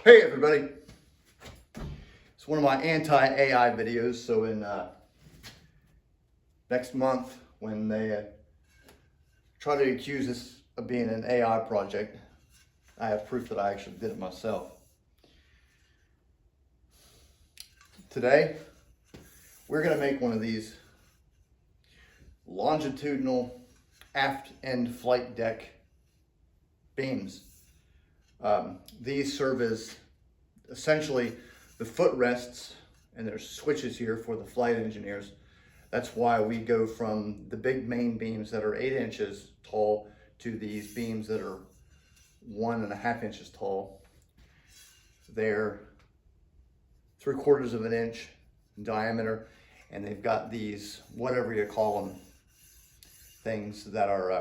Hey everybody, it's one of my anti-AI videos. So in next month, when they try to accuse this of being an AI project, I have proof that I actually did it myself. Today, we're going to make one of these longitudinal aft end flight deck beams. These serve as essentially the footrests, and there's switches here for the flight engineers. That's why we go from the big main beams that are 8 inches tall to these beams that are 1.5 inches tall. They're 3/4 of an inch in diameter, and they've got these, whatever you call them, things that are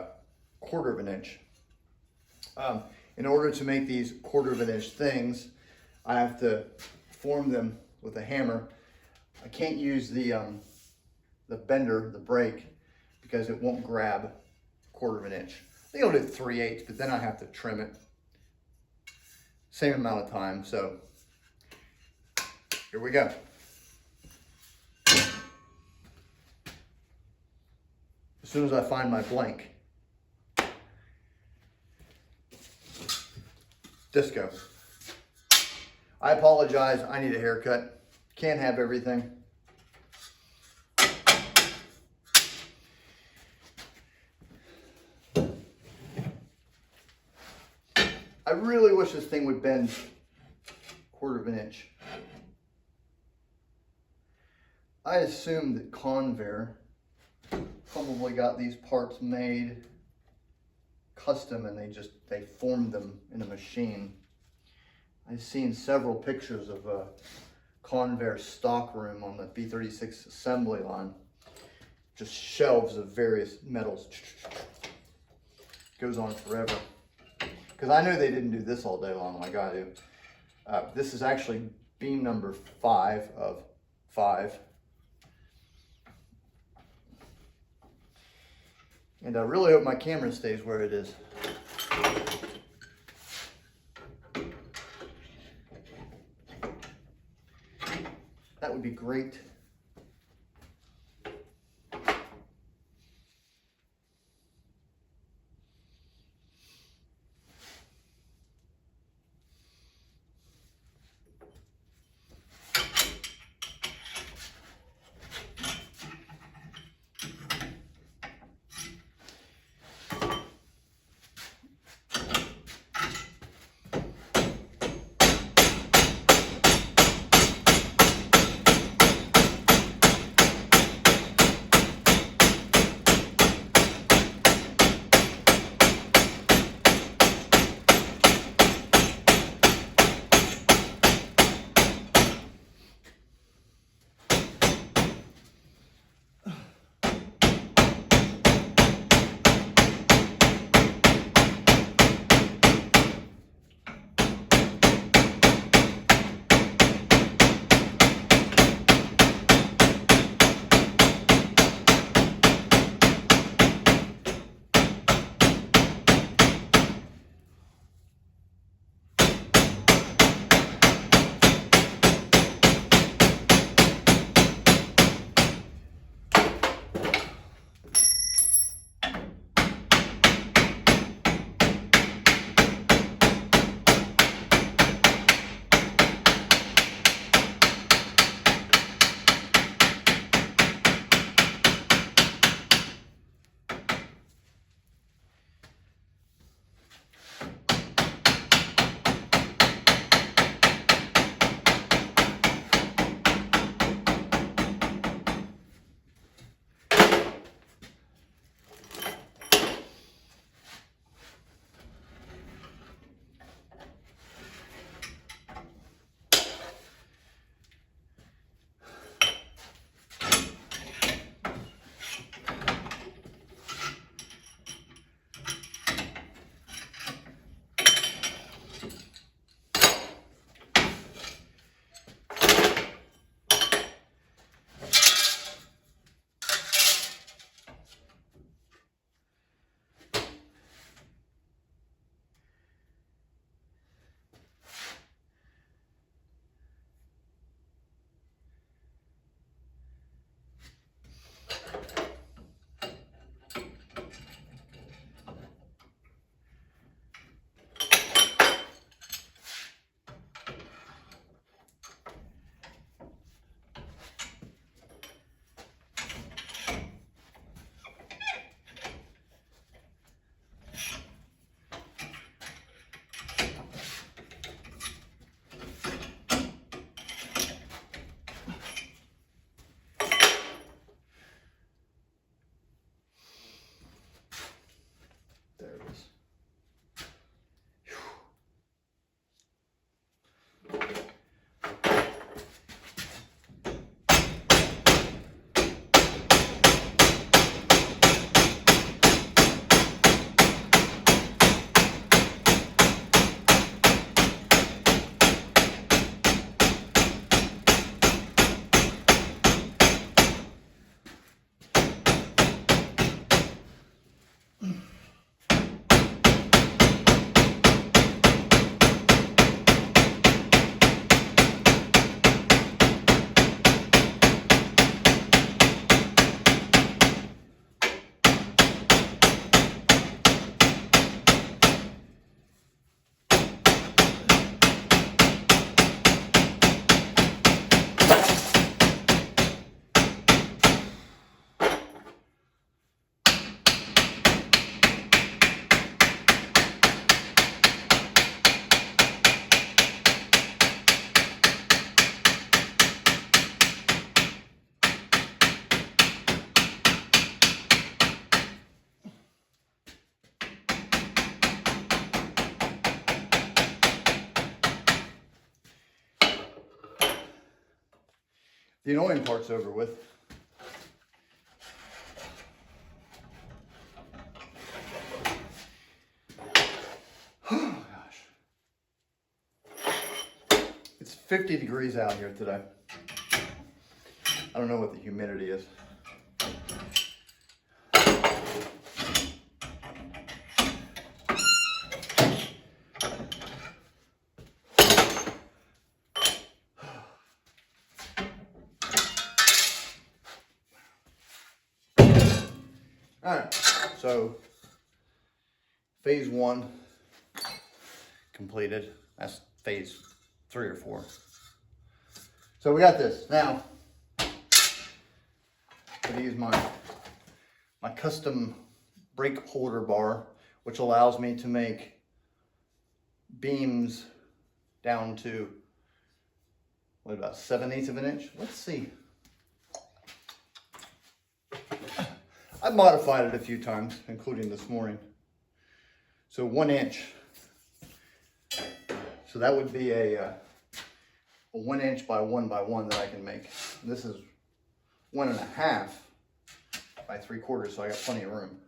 1/4 of an inch. In order to make these 1/4 of an inch things, I have to form them with a hammer. I can't use the bender, the brake, because it won't grab 1/4 of an inch. I think I'll do 3/8, but then I have to trim it. Same amount of time, so here we go. As soon as I find my blank. Disco. I apologize, I need a haircut. Can't have everything. I really wish this thing would bend 1/4 of an inch. I assume that Convair probably got these parts made custom, and they formed them in a machine. I've seen several pictures of a Convair stock room on the B-36 assembly line. Just shelves of various metals. Goes on forever. Because I know they didn't do this all day long like I do. This is actually beam number 5 of 5. And I really hope my camera stays where it is. That would be great. The annoying part's over with. Oh gosh. It's 50 degrees out here today. I don't know what the humidity is. All right, so phase 1 completed. That's phase 3 or 4. So we got this. Now, I'm going to use my custom brake holder bar, which allows me to make beams down to, what, about 7/8 of an inch? Let's see. I've modified it a few times, including this morning. So 1 inch. So that would be a 1 inch by 1 by 1 that I can make. And this is 1.5 by 3/4, so I got plenty of room.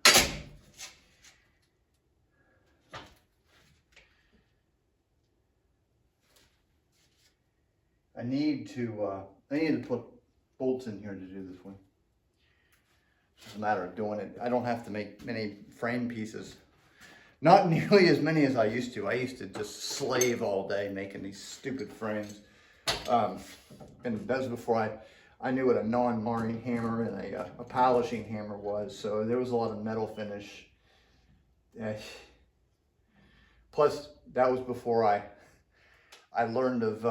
I need to put bolts in here to do this one. It's just a matter of doing it. I don't have to make many frame pieces. Not nearly as many as I used to. I used to just slave all day making these stupid frames. And that was before I knew what a non-marring hammer and a polishing hammer was. So there was a lot of metal finish. Plus, that was before I learned of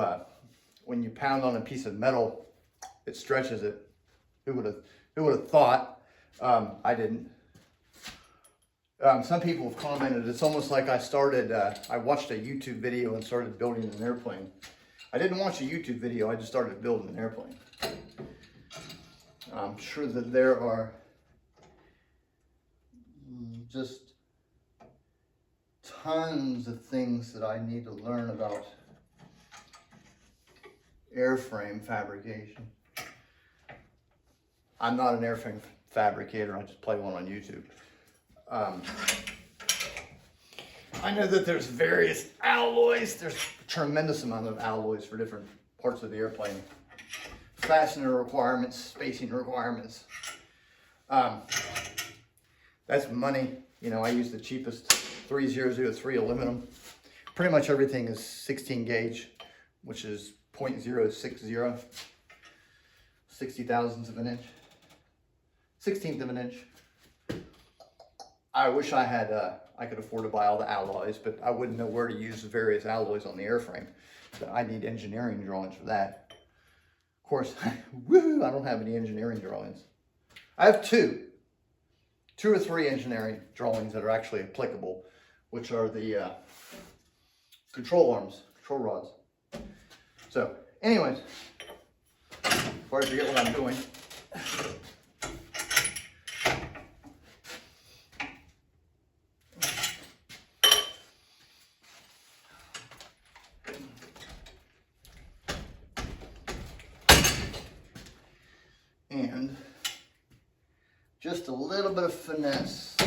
when you pound on a piece of metal, it stretches it. Who would have thought? I didn't. Some people have commented it's almost like I watched a YouTube video and started building an airplane. I didn't watch a YouTube video, I just started building an airplane. I'm sure that there are just tons of things that I need to learn about airframe fabrication. I'm not an airframe fabricator, I just play one on YouTube. I know that there's various alloys. There's a tremendous amount of alloys for different parts of the airplane. Fastener requirements, spacing requirements. That's money. You know, I use the cheapest 3003 aluminum. Pretty much everything is 16 gauge, which is 0.060, 60 thousandths of an inch, 16th of an inch. I wish I could afford to buy all the alloys, but I wouldn't know where to use the various alloys on the airframe. So I need engineering drawings for that. Of course, woo, I don't have any engineering drawings. I have two or three engineering drawings that are actually applicable, which are the control arms, control rods. So anyways, before I forget what I'm doing, and just a little bit of finesse.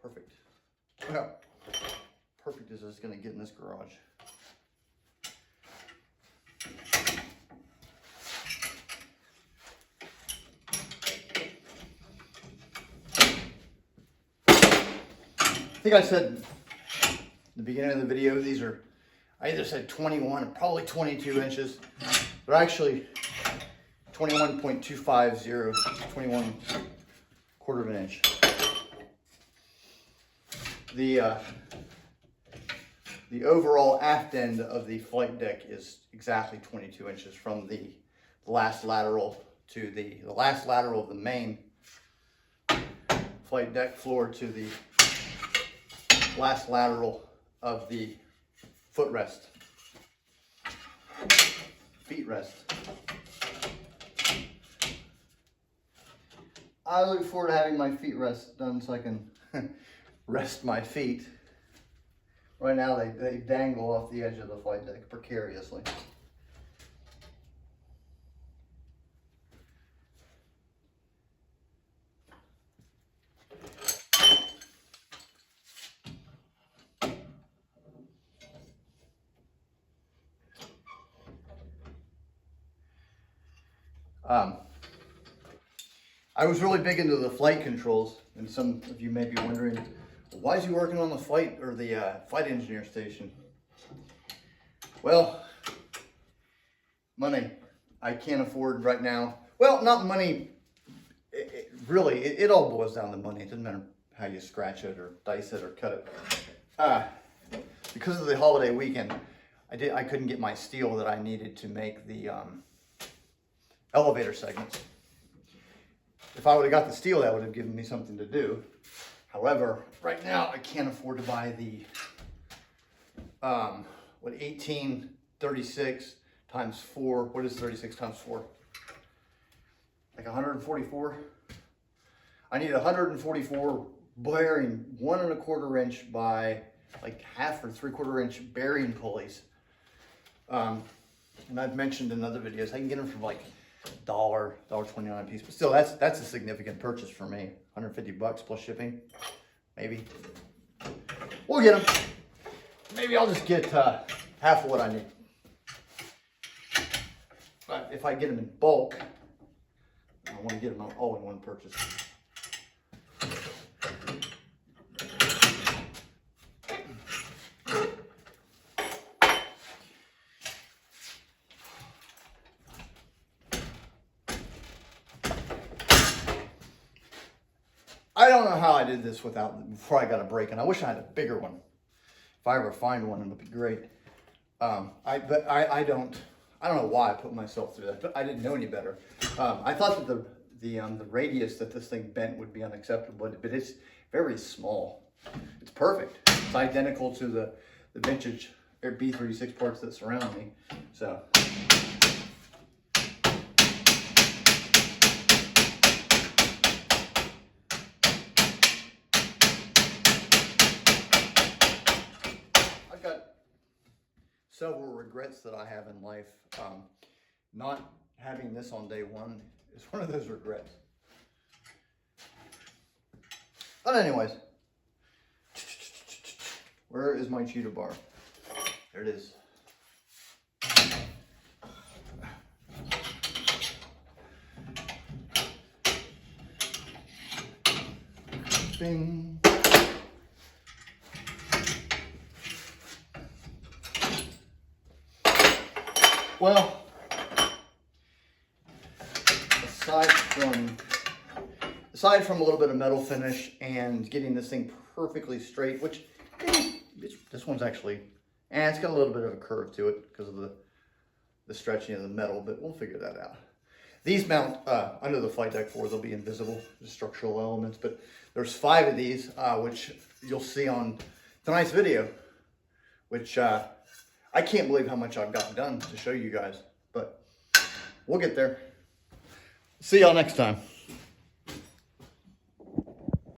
Perfect. Well, perfect as it's going to get in this garage. I think I said in the beginning of the video, these are, I either said 21 or probably 22 inches. They're actually 21.250, 21/4 of an inch. The overall aft end of the flight deck is exactly 22 inches from the last lateral to the last lateral of the main flight deck floor to the last lateral of the footrest. feet rest. I look forward to having my feet rest done so I can rest my feet. Right now they dangle off the edge of the flight deck precariously. I was really big into the flight controls, and some of you may be wondering, why is he working on the flight or the flight engineer station? Well, money. I can't afford right now. Well, not money. Really, it all boils down to money. It doesn't matter how you scratch it or dice it or cut it. Because of the holiday weekend, I couldn't get my steel that I needed to make the elevator segments. If I would have got the steel, that would have given me something to do. However, right now I can't afford to buy the 1836 times 4. What is 36 times 4? Like 144. I need 144 bearing 1 1/4 inch by like 1/2 or 3/4 inch bearing pulleys. And I've mentioned in other videos I can get them for like $1.29 a piece, but still that's a significant purchase for me. 150 bucks plus shipping, maybe. We'll get them. Maybe I'll just get half of what I need. But if I get them in bulk, I want to get them all in one purchase. I don't know how I did this before I got a break, and I wish I had a bigger one. If I ever find one, it would be great. I don't know why I put myself through that, but I didn't know any better. I thought that the radius that this thing bent would be unacceptable, but it's very small. It's perfect. It's identical to the vintage B36 parts that surround me. So. Several regrets that I have in life. Not having this on day one is one of those regrets. But anyways, where is my cheetah bar? There it is. Bing. Well, aside from a little bit of metal finish and getting this thing perfectly straight, which this one's actually, it's got a little bit of a curve to it because of the stretching of the metal, but we'll figure that out. These mount under the flight deck floor. They'll be invisible, the structural elements, but there's 5 of these, which you'll see on tonight's video, which I can't believe how much I've gotten done to show you guys, but we'll get there. See y'all next time.